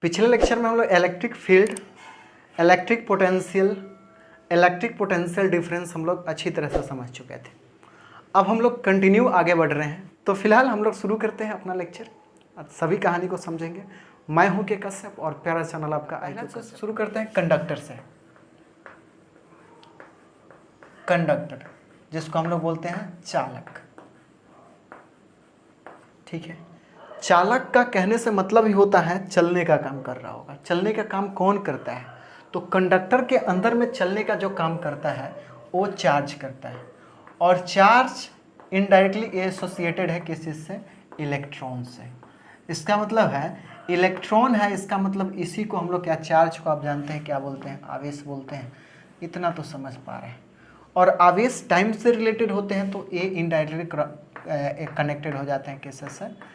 पिछले लेक्चर में हम लोग electric field, electric potential difference हम लोग अच्छी तरह से समझ चुके थे। अब हम लोग कंटिन्यू आगे बढ़ रहे हैं। तो फिलहाल हम लोग शुरू करते हैं अपना लेक्चर, सभी कहानी को समझेंगे। मैं हूं के कश्यप और प्यारा चैनल आपका IQ। शुरू करते हैं कंडक्टर से। कंडक्टर जिसको हम लोग बोलते हैं चालक, ठीक है। चालक का कहने से मतलब ही होता है चलने का काम कर रहा होगा। चलने का काम कौन करता है? तो कंडक्टर के अंदर में चलने का जो काम करता है वो चार्ज करता है, और चार्ज इनडायरेक्टली एसोसिएटेड है किस चीज़ से? इलेक्ट्रॉन से। इसका मतलब है इलेक्ट्रॉन है, इसका मतलब इसी को हम लोग क्या, चार्ज को आप जानते हैं क्या बोलते हैं? आवेश बोलते हैं। इतना तो समझ पा रहे हैं। और आवेश टाइम से रिलेटेड होते हैं तो ये इनडायरेक्टली कनेक्टेड हो जाते हैं किससे? से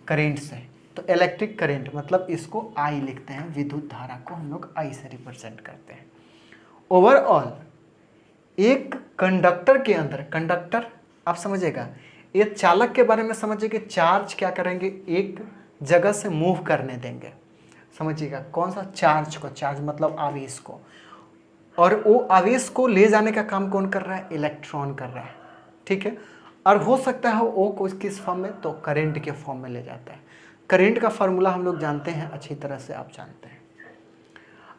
करेंट से। तो इलेक्ट्रिक करेंट मतलब इसको I लिखते हैं, विद्युत धारा को हम लोग I से रिप्रेजेंट करते हैं। ओवरऑल एक कंडक्टर के अंदर, कंडक्टर आप समझिएगा, ये चालक के बारे में समझिए कि चार्ज क्या करेंगे, एक जगह से मूव करने देंगे। समझिएगा कौन सा? चार्ज को। चार्ज मतलब आवेश को, और वो आवेश को ले जाने का काम कौन कर रहा है? इलेक्ट्रॉन कर रहा है, ठीक है। और हो सकता है वो किस फॉर्म में? तो करंट के फॉर्म में ले जाता है। करंट का फार्मूला हम लोग जानते हैं अच्छी तरह से, आप जानते हैं।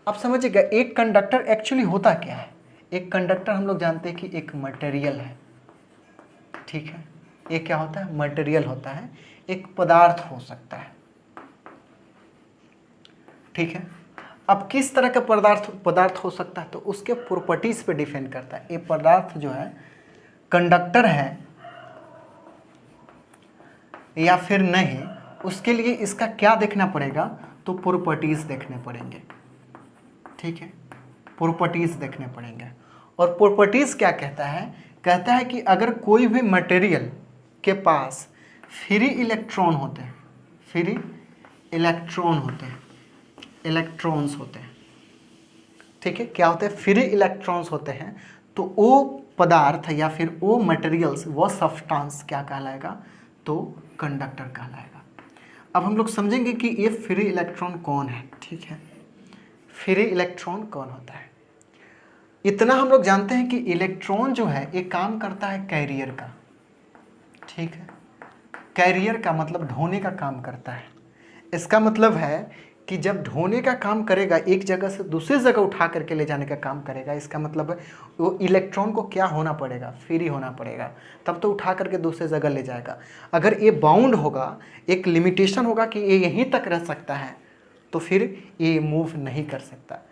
अब समझिएगा एक कंडक्टर एक्चुअली होता क्या है। एक कंडक्टर हम लोग जानते हैं कि एक मटेरियल है, ठीक है। ये क्या होता है? मटेरियल होता है, एक पदार्थ हो सकता है, ठीक है। अब किस तरह का पदार्थ हो सकता है? तो उसके प्रॉपर्टीज पे डिपेंड करता है। ये पदार्थ जो है कंडक्टर है या फिर नहीं, उसके लिए इसका क्या देखना पड़ेगा? तो प्रॉपर्टीज देखने पड़ेंगे, ठीक है। प्रॉपर्टीज देखने पड़ेंगे। और प्रॉपर्टीज क्या कहता है? कहता है कि अगर कोई भी मटेरियल के पास फ्री इलेक्ट्रॉन होते हैं, फ्री इलेक्ट्रॉन होते हैं, इलेक्ट्रॉन्स होते हैं, ठीक है। क्या होते हैं? फ्री इलेक्ट्रॉन्स होते हैं। तो वो पदार्थ या फिर वो मटेरियल्स, वो सब्सटेंस क्या कहलाएगा? तो कंडक्टर कहलाएगा। अब हम लोग समझेंगे कि ये फ्री इलेक्ट्रॉन कौन है, ठीक है। फ्री इलेक्ट्रॉन कौन होता है? इतना हम लोग जानते हैं कि इलेक्ट्रॉन जो है ये काम करता है कैरियर का, ठीक है। कैरियर का मतलब ढोने का काम करता है। इसका मतलब है कि जब ढोने का काम करेगा, एक जगह से दूसरी जगह उठा करके ले जाने का काम करेगा, इसका मतलब है वो इलेक्ट्रॉन को क्या होना पड़ेगा? फ्री होना पड़ेगा, तब तो उठा करके दूसरी जगह ले जाएगा। अगर ये बाउंड होगा, एक लिमिटेशन होगा कि ये यहीं तक रह सकता है, तो फिर ये मूव नहीं कर सकता।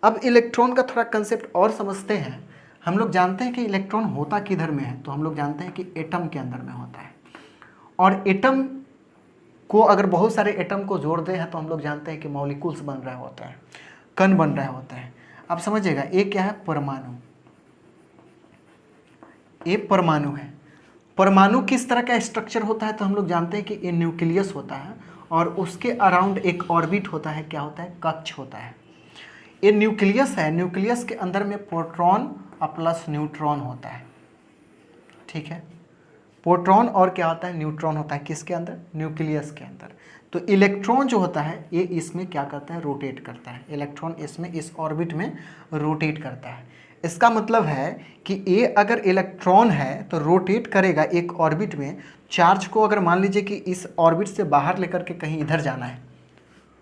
अब इलेक्ट्रॉन का थोड़ा कंसेप्ट और समझते हैं। हम लोग जानते हैं कि इलेक्ट्रॉन होता किधर में है, तो हम लोग जानते हैं कि एटम के अंदर में होता है। और एटम को अगर बहुत सारे एटम को जोड़ दे हैं तो हम लोग जानते हैं कि मॉलिक्यूल्स बन रहे होते हैं, कण बन रहे होते हैं। अब समझिएगा ये क्या है? परमाणु। ये परमाणु है। परमाणु किस तरह का स्ट्रक्चर होता है? तो हम लोग जानते हैं कि ये न्यूक्लियस होता है, और उसके अराउंड एक ऑर्बिट होता है। क्या होता है? कक्ष होता है। ये न्यूक्लियस है। न्यूक्लियस के अंदर में प्रोटॉन प्लस न्यूट्रॉन होता है, ठीक है। प्रोटॉन और क्या होता है? न्यूट्रॉन होता है। किसके अंदर? न्यूक्लियस के अंदर। तो इलेक्ट्रॉन जो होता है ये इसमें क्या करता है? रोटेट करता है। इलेक्ट्रॉन इसमें इस ऑर्बिट में रोटेट करता है। इसका मतलब है कि ये अगर इलेक्ट्रॉन है तो रोटेट करेगा एक ऑर्बिट में। चार्ज को अगर मान लीजिए कि इस ऑर्बिट से बाहर लेकर के कहीं इधर जाना है,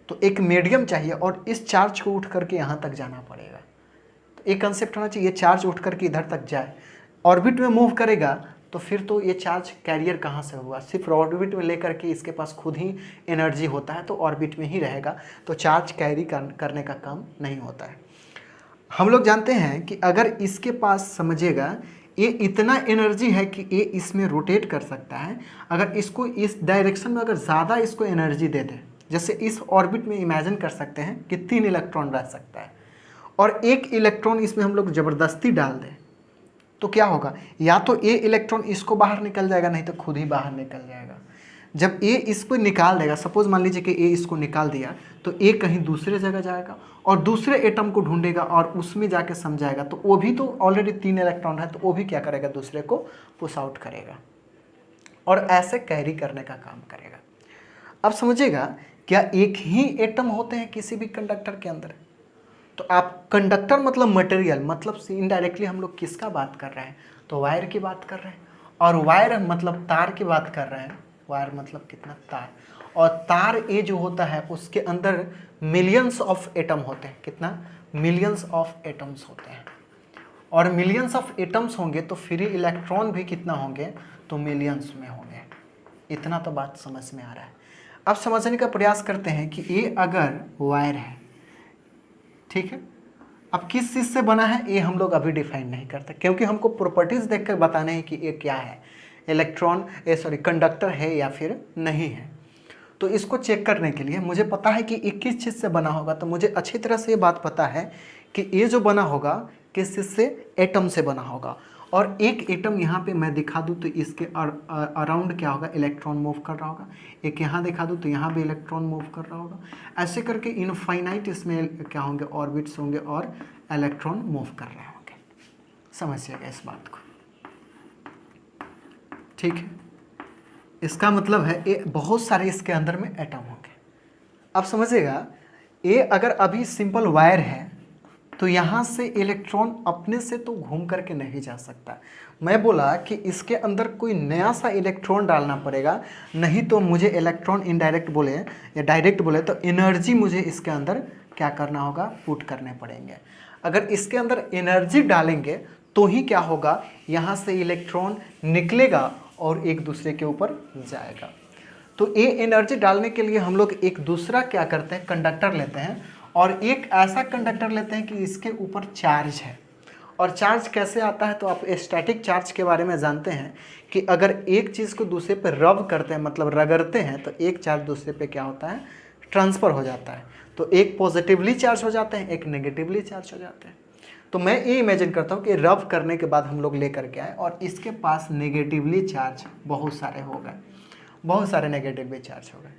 तो एक मीडियम चाहिए, और इस चार्ज को उठ करके यहाँ तक जाना पड़ेगा। तो एक कंसेप्ट होना चाहिए, ये चार्ज उठ करके इधर तक जाए, ऑर्बिट में मूव करेगा, तो फिर तो ये चार्ज कैरियर कहाँ से हुआ? सिर्फ ऑर्बिट में लेकर के इसके पास खुद ही एनर्जी होता है, तो ऑर्बिट में ही रहेगा, तो चार्ज कैरी करने का काम नहीं होता है। हम लोग जानते हैं कि अगर इसके पास, समझिएगा, ये इतना एनर्जी है कि ये इसमें रोटेट कर सकता है। अगर इसको इस डायरेक्शन में अगर ज़्यादा इसको एनर्जी दे दे, जैसे इस ऑर्बिट में इमेजिन कर सकते हैं कि 3 इलेक्ट्रॉन रह सकता है, और 1 इलेक्ट्रॉन इसमें हम लोग ज़बरदस्ती डाल दें, तो क्या होगा? या तो ये इलेक्ट्रॉन इसको बाहर निकल जाएगा, नहीं तो खुद ही बाहर निकल जाएगा। जब ये इसको निकाल देगा, सपोज मान लीजिए कि ये इसको निकाल दिया, तो ये कहीं दूसरे जगह जाएगा और दूसरे एटम को ढूंढेगा और उसमें जाके समझाएगा, तो वो भी तो ऑलरेडी 3 इलेक्ट्रॉन है, तो वो भी क्या करेगा? दूसरे को पुश आउट करेगा, और ऐसे कैरी करने का काम करेगा। अब समझिएगा क्या एक ही एटम होते हैं किसी भी कंडक्टर के अंदर? तो आप कंडक्टर मतलब मटेरियल, मतलब इनडायरेक्टली हम लोग किसका बात कर रहे हैं? तो वायर की बात कर रहे हैं। और वायर मतलब तार की बात कर रहे हैं। वायर मतलब कितना? तार। और तार ये जो होता है उसके अंदर मिलियंस ऑफ एटम होते हैं। कितना? मिलियंस ऑफ एटम्स होते हैं। और मिलियंस ऑफ एटम्स होंगे तो फ्री इलेक्ट्रॉन भी कितना होंगे? तो मिलियंस में होंगे। इतना तो बात समझ में आ रहा है। अब समझने का प्रयास करते हैं कि ये अगर वायर है, ठीक है, अब किस चीज़ से बना है ये हम लोग अभी डिफाइन नहीं करते, क्योंकि हमको प्रॉपर्टीज देखकर बताना है कि ये क्या है, इलेक्ट्रॉन कंडक्टर है या फिर नहीं है। तो इसको चेक करने के लिए मुझे पता है कि ये किस चीज़ से बना होगा, तो मुझे अच्छी तरह से ये बात पता है कि ये जो बना होगा किस चीज़ से? एटम से बना होगा। और एक एटम यहाँ पे मैं दिखा दूँ तो इसके अराउंड क्या होगा? इलेक्ट्रॉन मूव कर रहा होगा। एक यहाँ दिखा दूँ तो यहाँ भी इलेक्ट्रॉन मूव कर रहा होगा। ऐसे करके इनफाइनाइट इसमें क्या होंगे? ऑर्बिट्स होंगे और इलेक्ट्रॉन मूव कर रहे होंगे। समझिएगा इस बात को, ठीक है। इसका मतलब है ये बहुत सारे इसके अंदर में एटम होंगे। अब समझिएगा, ये अगर अभी सिंपल वायर है तो यहाँ से इलेक्ट्रॉन अपने से तो घूम करके नहीं जा सकता। मैं बोला कि इसके अंदर कोई नया सा इलेक्ट्रॉन डालना पड़ेगा, नहीं तो मुझे इलेक्ट्रॉन इनडायरेक्ट बोले या डायरेक्ट बोले तो एनर्जी मुझे इसके अंदर क्या करना होगा? पुट करने पड़ेंगे। अगर इसके अंदर एनर्जी डालेंगे तो ही क्या होगा? यहाँ से इलेक्ट्रॉन निकलेगा और एक दूसरे के ऊपर जाएगा। तो ये एनर्जी डालने के लिए हम लोग एक दूसरा क्या करते हैं? कंडक्टर लेते हैं, और एक ऐसा कंडक्टर लेते हैं कि इसके ऊपर चार्ज है। और चार्ज कैसे आता है? तो आप स्टैटिक चार्ज के बारे में जानते हैं कि अगर एक चीज़ को दूसरे पे रब करते हैं, मतलब रगड़ते हैं, तो एक चार्ज दूसरे पे क्या होता है? ट्रांसफ़र हो जाता है। तो एक पॉजिटिवली चार्ज हो जाते हैं, एक नेगेटिवली चार्ज हो जाते हैं। तो मैं ये इमेजिन करता हूँ कि रब करने के बाद हम लोग लेकर के आए और इसके पास नेगेटिवली चार्ज बहुत सारे हो गए, बहुत सारे नेगेटिवली चार्ज हो गए।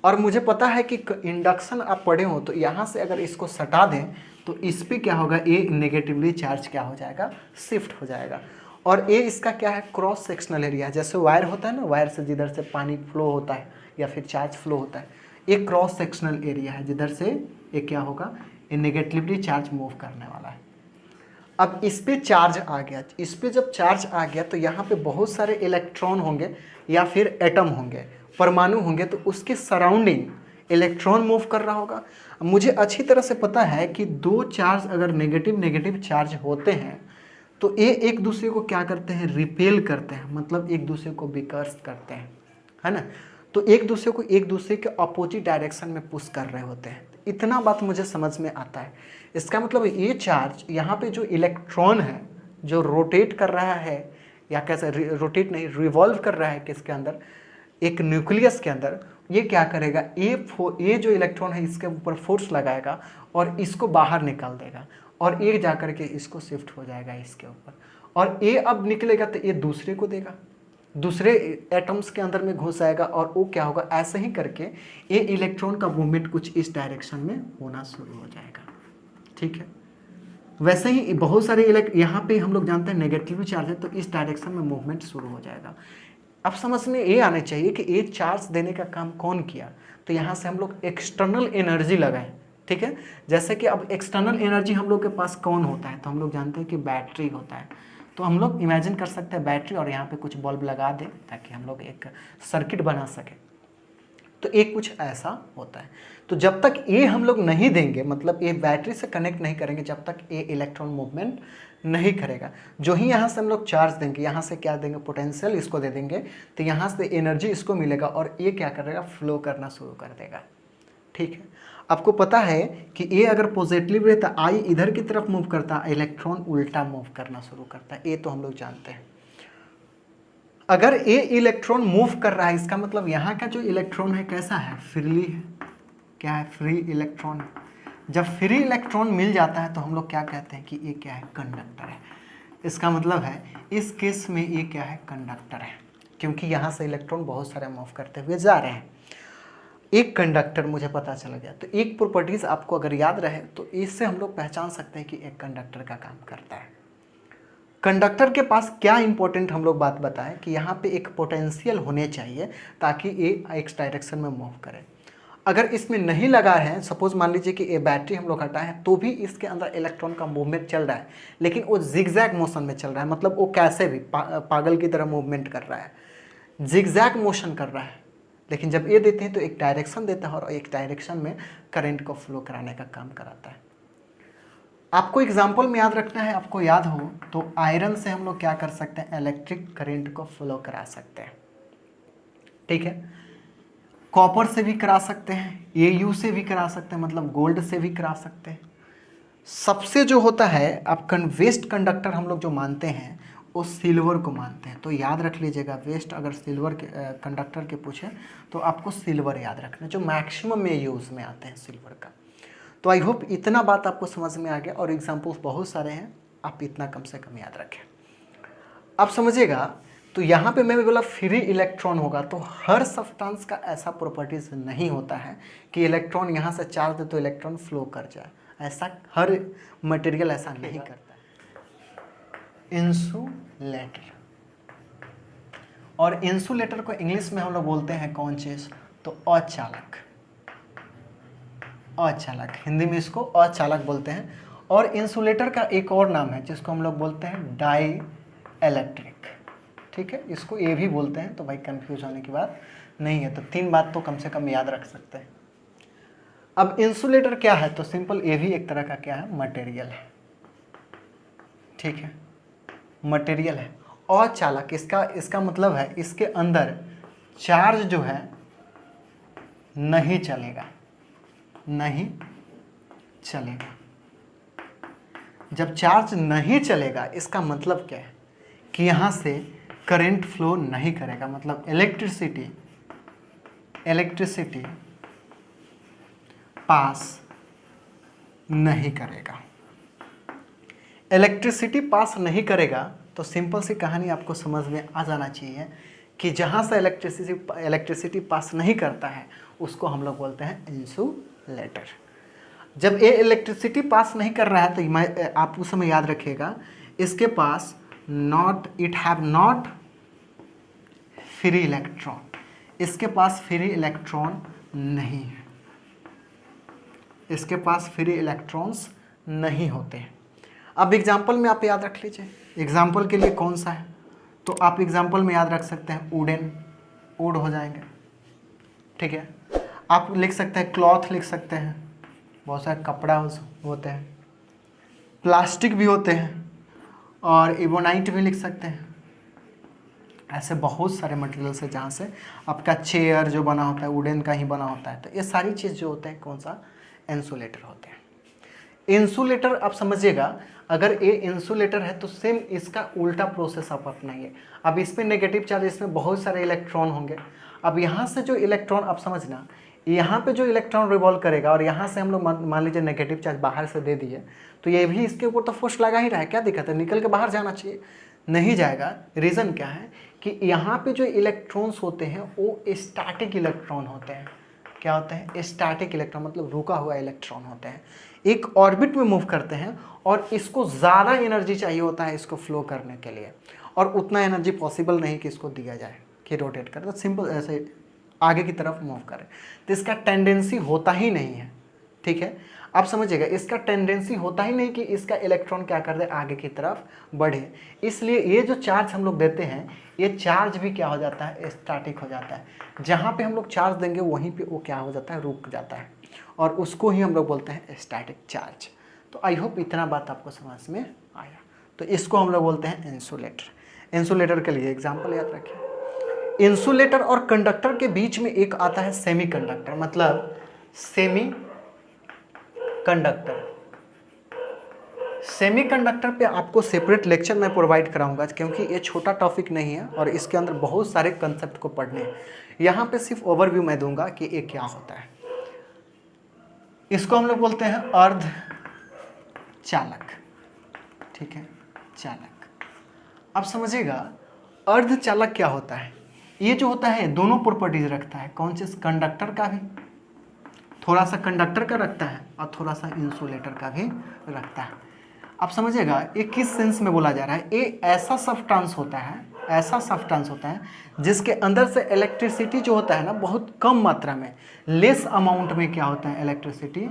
और मुझे पता है कि इंडक्शन आप पढ़े हो, तो यहाँ से अगर इसको सटा दें तो इस पर क्या होगा? ये नेगेटिवली चार्ज क्या हो जाएगा? शिफ्ट हो जाएगा। और ये इसका क्या है? Cross sectional area. जैसे वायर होता है ना, वायर से जिधर से पानी फ्लो होता है या फिर चार्ज फ्लो होता है, ये क्रॉस सेक्शनल एरिया है जिधर से ये क्या होगा? ये नेगेटिवली चार्ज मूव करने वाला है। अब इस पे चार्ज आ गया, इस पे जब चार्ज आ गया तो यहाँ पे बहुत सारे इलेक्ट्रॉन होंगे या फिर एटम होंगे, परमाणु होंगे, तो उसके सराउंडिंग इलेक्ट्रॉन मूव कर रहा होगा। मुझे अच्छी तरह से पता है कि दो चार्ज अगर नेगेटिव नेगेटिव चार्ज होते हैं तो ये एक दूसरे को क्या करते हैं? रिपेल करते हैं, मतलब एक दूसरे को विकर्ष करते हैं, है ना। तो एक दूसरे को एक दूसरे के अपोजिट डायरेक्शन में पुश कर रहे होते हैं। इतना बात मुझे समझ में आता है। इसका मतलब ये चार्ज यहाँ पे जो इलेक्ट्रॉन है जो रोटेट कर रहा है, या कैसे रोटेट नहीं, रिवॉल्व कर रहा है किसके अंदर? एक न्यूक्लियस के अंदर। ये क्या करेगा? ये जो इलेक्ट्रॉन है इसके ऊपर फोर्स लगाएगा और इसको बाहर निकाल देगा, और ये जा करके इसको शिफ्ट हो जाएगा इसके ऊपर, और ये अब निकलेगा तो ये दूसरे को देगा, दूसरे एटम्स के अंदर में घुस जाएगा, और वो क्या होगा? ऐसे ही करके ये इलेक्ट्रॉन का मूवमेंट कुछ इस डायरेक्शन में होना शुरू हो जाएगा, ठीक है। वैसे ही बहुत सारे यहाँ पे हम लोग जानते हैं नेगेटिव चार्ज है, तो इस डायरेक्शन में मूवमेंट शुरू हो जाएगा। अब समझ में ये आने चाहिए कि ये चार्ज देने का काम कौन किया? तो यहाँ से हम लोग एक्सटर्नल एनर्जी लगाएं, ठीक है। जैसे कि अब एक्सटर्नल एनर्जी हम लोग के पास कौन होता है? तो हम लोग जानते हैं कि बैटरी होता है। तो हम लोग इमेजिन कर सकते हैं बैटरी, और यहाँ पे कुछ बल्ब लगा दें ताकि हम लोग एक सर्किट बना सकें। तो एक कुछ ऐसा होता है। तो जब तक ये हम लोग नहीं देंगे, मतलब ये बैटरी से कनेक्ट नहीं करेंगे, जब तक ये इलेक्ट्रॉन मूवमेंट नहीं करेगा। जो ही यहाँ से हम लोग चार्ज देंगे, यहाँ से क्या देंगे? पोटेंशियल इसको दे देंगे, तो यहाँ से एनर्जी इसको मिलेगा और ये क्या करेगा? फ्लो करना शुरू कर देगा, ठीक है। आपको पता है कि ये अगर पॉजिटिव रहता, आई इधर की तरफ मूव करता, इलेक्ट्रॉन उल्टा मूव करना शुरू करता है, ये तो हम लोग जानते हैं। अगर ये इलेक्ट्रॉन मूव कर रहा है, इसका मतलब यहाँ का जो इलेक्ट्रॉन है कैसा है? फ्रीली है। क्या है? Free electron. जब फ्री इलेक्ट्रॉन मिल जाता है तो हम लोग क्या कहते हैं कि ये क्या है? कंडक्टर है। इसका मतलब है इस केस में ये क्या है? कंडक्टर है, क्योंकि यहाँ से इलेक्ट्रॉन बहुत सारे मूव करते हुए जा रहे हैं। एक कंडक्टर मुझे पता चल गया। तो एक प्रॉपर्टीज़ आपको अगर याद रहे तो इससे हम लोग पहचान सकते हैं कि एक कंडक्टर का काम करता है। कंडक्टर के पास क्या इंपॉर्टेंट हम लोग बात बताएं कि यहाँ पे एक पोटेंशियल होने चाहिए ताकि ये एक्स डायरेक्शन में मूव करे। अगर इसमें नहीं लगा है, सपोज मान लीजिए कि ये बैटरी हम लोग हटाए हैं, तो भी इसके अंदर इलेक्ट्रॉन का मूवमेंट चल रहा है, लेकिन वो जिगजैग मोशन में चल रहा है। मतलब वो कैसे भी पागल की तरह मूवमेंट कर रहा है, जिगजैग मोशन कर रहा है। लेकिन जब ये देते हैं तो एक डायरेक्शन देता है और एक डायरेक्शन में करंट को फ्लो कराने का काम कराता है। आपको एग्जाम्पल में याद रखना है, आपको याद हो तो आयरन से हम लोग क्या कर सकते हैं, इलेक्ट्रिक करंट को फ्लो करा सकते हैं। ठीक है, कॉपर से भी करा सकते हैं, एयू से भी करा सकते हैं, मतलब गोल्ड से भी करा सकते हैं। सबसे जो होता है आप वेस्ट कंडक्टर हम लोग जो मानते हैं वो सिल्वर को मानते हैं। तो याद रख लीजिएगा, वेस्ट अगर सिल्वर के कंडक्टर के पूछे तो आपको सिल्वर याद रखना, जो मैक्सिमम में यूज़ में आते हैं सिल्वर का। तो आई होप इतना बात आपको समझ में आ गया, और एग्जाम्पल्स बहुत सारे हैं, आप इतना कम से कम याद रखें। आप समझिएगा, तो यहाँ पे मैं बोला फ्री इलेक्ट्रॉन होगा, तो हर सब्सटेंस का ऐसा प्रॉपर्टीज नहीं होता है कि इलेक्ट्रॉन यहाँ से चार्ज दे तो इलेक्ट्रॉन फ्लो कर जाए, ऐसा हर मटेरियल ऐसा नहीं करता। इंसुलेटर, और इंसुलेटर को इंग्लिश में हम लोग बोलते हैं कौन चीज़, तो अचालक। अचालक, हिंदी में इसको अचालक बोलते हैं। और इंसुलेटर का एक और नाम है जिसको हम लोग बोलते हैं डाई इलेक्ट्रिक। ठीक है, इसको ये भी बोलते हैं, तो भाई कंफ्यूज होने की बात नहीं है। तो 3 बात तो कम से कम याद रख सकते हैं। अब इंसुलेटर क्या है, तो सिंपल, ये भी एक तरह का क्या है, मटेरियल है। ठीक है, मटेरियल है। अचालक, इसका मतलब है इसके अंदर चार्ज जो है नहीं चलेगा, नहीं चलेगा। जब चार्ज नहीं चलेगा इसका मतलब क्या है कि यहाँ से करंट फ्लो नहीं करेगा, मतलब इलेक्ट्रिसिटी पास नहीं करेगा। इलेक्ट्रिसिटी पास नहीं करेगा तो सिंपल सी कहानी आपको समझ में आ जाना चाहिए कि जहाँ से इलेक्ट्रिसिटी पास नहीं करता है उसको हम लोग बोलते हैं इंसुलेटर। जब ये इलेक्ट्रिसिटी पास नहीं कर रहा है तो आप उस समय याद रखिएगा, इसके पास it have not free electron, इसके पास फ्री इलेक्ट्रॉन नहीं है, इसके पास फ्री इलेक्ट्रॉन्स नहीं होते हैं। अब एग्जाम्पल में आप याद रख लीजिए, एग्जाम्पल के लिए कौन सा है, तो आप एग्जाम्पल में याद रख सकते हैं वुडन, वुड हो जाएंगे। ठीक है, आप लिख सकते हैं क्लॉथ, लिख सकते हैं, बहुत सारे कपड़ा होते हैं, प्लास्टिक भी होते हैं, और एबोनाइट भी लिख सकते हैं। ऐसे बहुत सारे मटेरियल्स है जहाँ से आपका चेयर जो बना होता है वुडन का ही बना होता है। तो ये सारी चीज़ जो होते हैं कौन सा, इंसुलेटर होते हैं। इंसुलेटर आप समझिएगा, अगर ये इंसुलेटर है तो सेम इसका उल्टा प्रोसेस आप अपनाइए। अब इसमें नेगेटिव चार्ज, इसमें बहुत सारे इलेक्ट्रॉन होंगे। अब यहाँ से जो इलेक्ट्रॉन, आप समझना, यहाँ पे जो इलेक्ट्रॉन रिवॉल्व करेगा और यहाँ से हम लोग मान लीजिए नेगेटिव चार्ज बाहर से दे दिए, तो ये भी इसके ऊपर तो फोर्स लगा ही रहा है। क्या दिक्कत है, निकल के बाहर जाना चाहिए, नहीं जाएगा। रीज़न क्या है कि यहाँ पे जो इलेक्ट्रॉन्स होते हैं वो स्टैटिक इलेक्ट्रॉन होते हैं। क्या होते हैं, स्टैटिक इलेक्ट्रॉन, मतलब रुका हुआ इलेक्ट्रॉन होते हैं, एक ऑर्बिट में मूव करते हैं, और इसको ज़्यादा एनर्जी चाहिए होता है इसको फ्लो करने के लिए, और उतना एनर्जी पॉसिबल नहीं कि इसको दिया जाए कि रोटेट करे, तो सिंपल ऐसे आगे की तरफ मूव करे, तो इसका टेंडेंसी होता ही नहीं है। ठीक है, आप समझिएगा, इसका टेंडेंसी होता ही नहीं कि इसका इलेक्ट्रॉन क्या कर दे, आगे की तरफ बढ़े। इसलिए ये जो चार्ज हम लोग देते हैं, ये चार्ज भी क्या हो जाता है, स्टैटिक हो जाता है। जहाँ पे हम लोग चार्ज देंगे वहीं पे वो क्या हो जाता है, रुक जाता है, और उसको ही हम लोग बोलते हैं स्टैटिक चार्ज। तो आई होप इतना बात आपको समझ में आया। तो इसको हम लोग बोलते हैं इंसुलेटर। इंसुलेटर के लिए एग्जाम्पल याद रखिए, इंसुलेटर और कंडक्टर के बीच में एक आता है सेमी कंडक्टर, मतलब सेमी कंडक्टर। सेमी कंडक्टर पे आपको सेपरेट लेक्चर मैं प्रोवाइड कराऊंगा, क्योंकि ये छोटा टॉपिक नहीं है और इसके अंदर बहुत सारे कंसेप्ट को पढ़ने हैं। यहाँ पे सिर्फ ओवरव्यू मैं दूंगा कि ये क्या होता है। इसको हम लोग बोलते हैं अर्ध चालक। ठीक है, चालक। अब समझिएगा, अर्ध चालक क्या होता है, ये जो होता है दोनों प्रॉपर्टीज रखता है। कौन चीज़, कंडक्टर का भी, थोड़ा सा कंडक्टर का रखता है और थोड़ा सा इंसुलेटर का भी रखता है। आप समझिएगा, ये किस सेंस में बोला जा रहा है, ये ऐसा सब्सटेंस होता है ऐसा सब्सटेंस होता है जिसके अंदर से इलेक्ट्रिसिटी जो होता है ना बहुत कम मात्रा में, लेस अमाउंट में क्या होता है, इलेक्ट्रिसिटी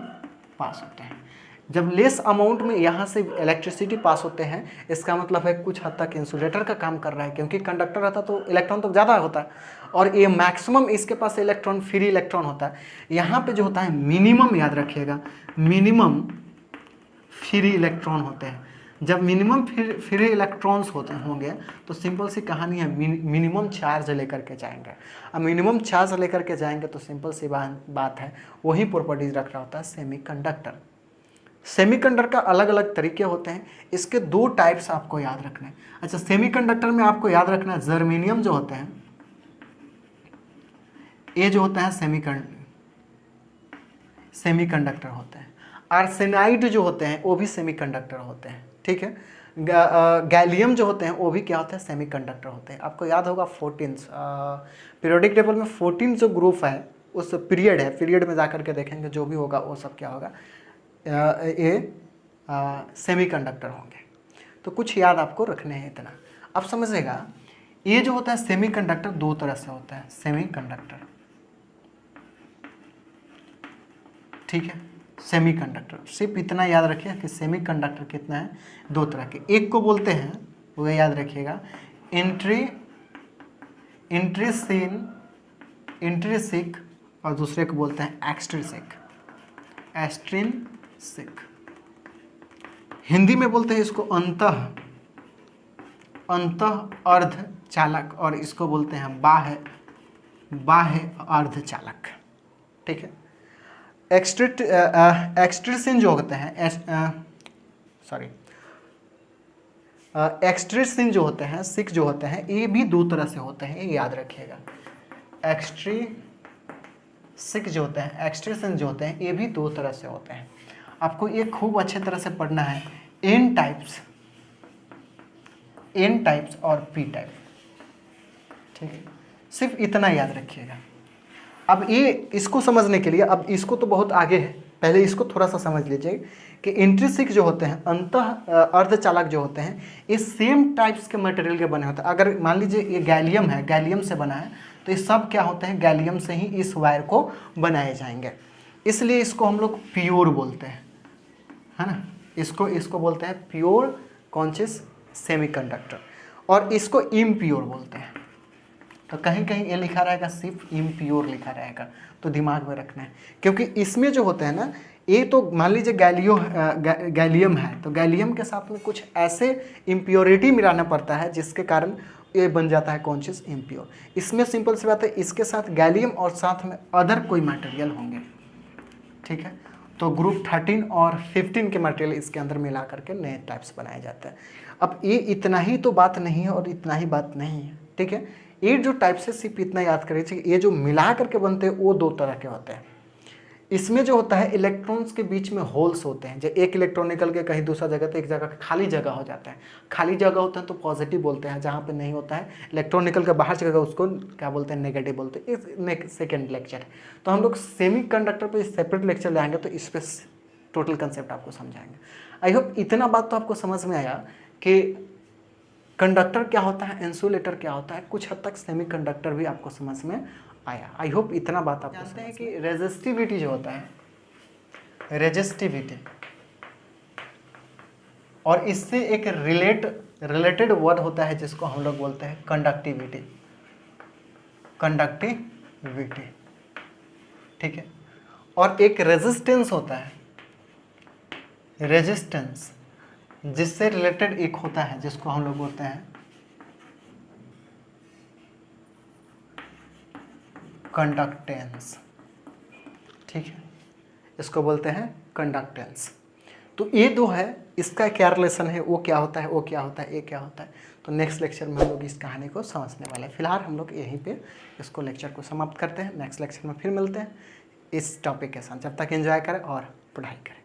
पास होता है। जब लेस अमाउंट में यहाँ से इलेक्ट्रिसिटी पास होते हैं, इसका मतलब है कुछ हद तक इंसुलेटर का काम कर रहा है, क्योंकि कंडक्टर रहता तो इलेक्ट्रॉन तो ज़्यादा होता है और ये मैक्सिमम इसके पास इलेक्ट्रॉन, फ्री इलेक्ट्रॉन होता है। यहाँ पे जो होता है मिनिमम, याद रखिएगा, मिनिमम फ्री इलेक्ट्रॉन होते हैं। जब मिनिमम फ्री इलेक्ट्रॉन्स होंगे तो सिंपल सी कहानी है, मिनिमम चार्ज लेकर के जाएंगे। अब मिनिमम चार्ज लेकर के जाएंगे तो सिंपल सी बात है, वही प्रॉपर्टीज रख रहा होता है सेमीकंडक्टर। सेमीकंडक्टर का अलग अलग तरीके होते हैं, इसके 2 टाइप्स आपको याद रखना है। अच्छा, सेमीकंडक्टर में आपको याद रखना है जर्मेनियम जो होते हैं, ये जो होता है सेमीकंडक्टर होते हैं। आर्सेनाइड जो होते हैं वो भी सेमीकंडक्टर होते हैं, ठीक है। गैलियम जो होते हैं वो भी क्या होते हैं, सेमीकंडक्टर होते हैं। आपको याद होगा 14 पीरियोडिक टेबल में 14 जो ग्रुप है उस पीरियड है, पीरियड में जाकर के देखेंगे जो भी होगा वो सब क्या होगा, ये सेमीकंडक्टर होंगे। तो कुछ याद आपको रखने हैं इतना। अब समझिएगा, ये जो होता है सेमीकंडक्टर 2 तरह से होता है, सेमीकंडक्टर, ठीक है। सेमीकंडक्टर सिर्फ इतना याद रखिए कि सेमीकंडक्टर कितना है, 2 तरह के। एक को बोलते हैं, वो याद रखिएगा, इंट्रिसिक, और दूसरे को बोलते हैं एक्सट्रिंसिक। हिंदी में बोलते हैं इसको अंतः अर्धचालक, और इसको बोलते हैं बाह्य अर्धचालक, ठीक है। एक्सट्रिसिन जो होते हैं, एक्सट्रिसिन जो होते हैं, सिक जो होते हैं, ये भी 2 तरह से होते हैं, ये याद रखिएगा। एक्सट्रिसिक जो होते हैं, एक्सट्रिसिन जो होते हैं, ये भी 2 तरह से होते हैं। आपको ये खूब अच्छे तरह से पढ़ना है, एन टाइप्स और पी टाइप, ठीक है। सिर्फ इतना याद रखिएगा। अब ये इसको समझने के लिए, अब इसको तो बहुत आगे है, पहले इसको थोड़ा सा समझ लीजिए कि इंट्रिंसिक जो होते हैं, अंतः अर्धचालक जो होते हैं, ये सेम टाइप्स के मटेरियल के बने होते हैं। अगर मान लीजिए ये गैलियम है, गैलियम से बना है, तो ये सब क्या होते हैं, गैलियम से ही इस वायर को बनाए जाएंगे। इसलिए इसको हम लोग प्योर बोलते हैं, है ना। इसको बोलते हैं प्योर कॉन्शियस सेमीकंडक्टर, और इसको इम्प्योर बोलते हैं। तो कहीं कहीं ये लिखा रहेगा, सिर्फ इम्प्योर लिखा रहेगा, तो दिमाग में रखना है, क्योंकि इसमें जो होते हैं ना, ये तो मान लीजिए गैलियम है, तो गैलियम के साथ में कुछ ऐसे इम्प्योरिटी मिलाना पड़ता है जिसके कारण ये बन जाता है कॉन्शियस इम्प्योर। इसमें सिंपल सी बात है, इसके साथ गैलियम और साथ में अदर कोई मटेरियल होंगे, ठीक है। तो ग्रुप 13 और 15 के मटेरियल इसके अंदर मिला करके नए टाइप्स बनाए जाते हैं। अब ये इतना ही तो बात नहीं है और इतना ही बात नहीं है, ठीक है। ये जो टाइप्स है सिर्फ इतना याद करिए, ये जो मिला करके बनते हैं वो 2 तरह के होते हैं। इसमें जो होता है इलेक्ट्रॉन्स के बीच में होल्स होते हैं, जो एक इलेक्ट्रॉन निकल के कहीं दूसरा जगह, तो एक जगह खाली जगह हो जाता है। खाली जगह होता है तो पॉजिटिव बोलते हैं, जहाँ पे नहीं होता है इलेक्ट्रॉन निकल के बाहर जगह, उसको क्या बोलते हैं, नेगेटिव बोलते हैं। इस सेकेंड लेक्चर है, तो हम लोग सेमीकंडक्टर पे सेपरेट लेक्चर लाएंगे, तो इस पर टोटल कंसेप्ट आपको समझाएंगे। आई होप इतना बात तो आपको समझ में आया कि कंडक्टर क्या होता है, इंसुलेटर क्या होता है, कुछ हद तक सेमीकंडक्टर भी आपको समझ में आया। आई होप इतना बात आपको जानते हैं कि रेजिस्टिविटी जो होता है, रेजिस्टिविटी, और इससे एक रिलेटेड वर्ड होता है जिसको हम लोग बोलते हैं कंडक्टिविटी, ठीक है। और एक रेजिस्टेंस होता है, रेजिस्टेंस, जिससे रिलेटेड एक होता है जिसको हम लोग बोलते हैं कंडक्टेंस, ठीक है। इसको बोलते हैं कंडक्टेंस। तो ये 2 है, इसका क्या रिलेशन है, वो क्या होता है, वो क्या होता है, ये क्या होता है, तो नेक्स्ट लेक्चर में हम लोग इस कहानी को समझने वाले हैं। फिलहाल हम लोग यहीं पे इसको लेक्चर को समाप्त करते हैं। नेक्स्ट लेक्चर में फिर मिलते हैं इस टॉपिक के साथ। जब तक एंजॉय करें और पढ़ाई करें।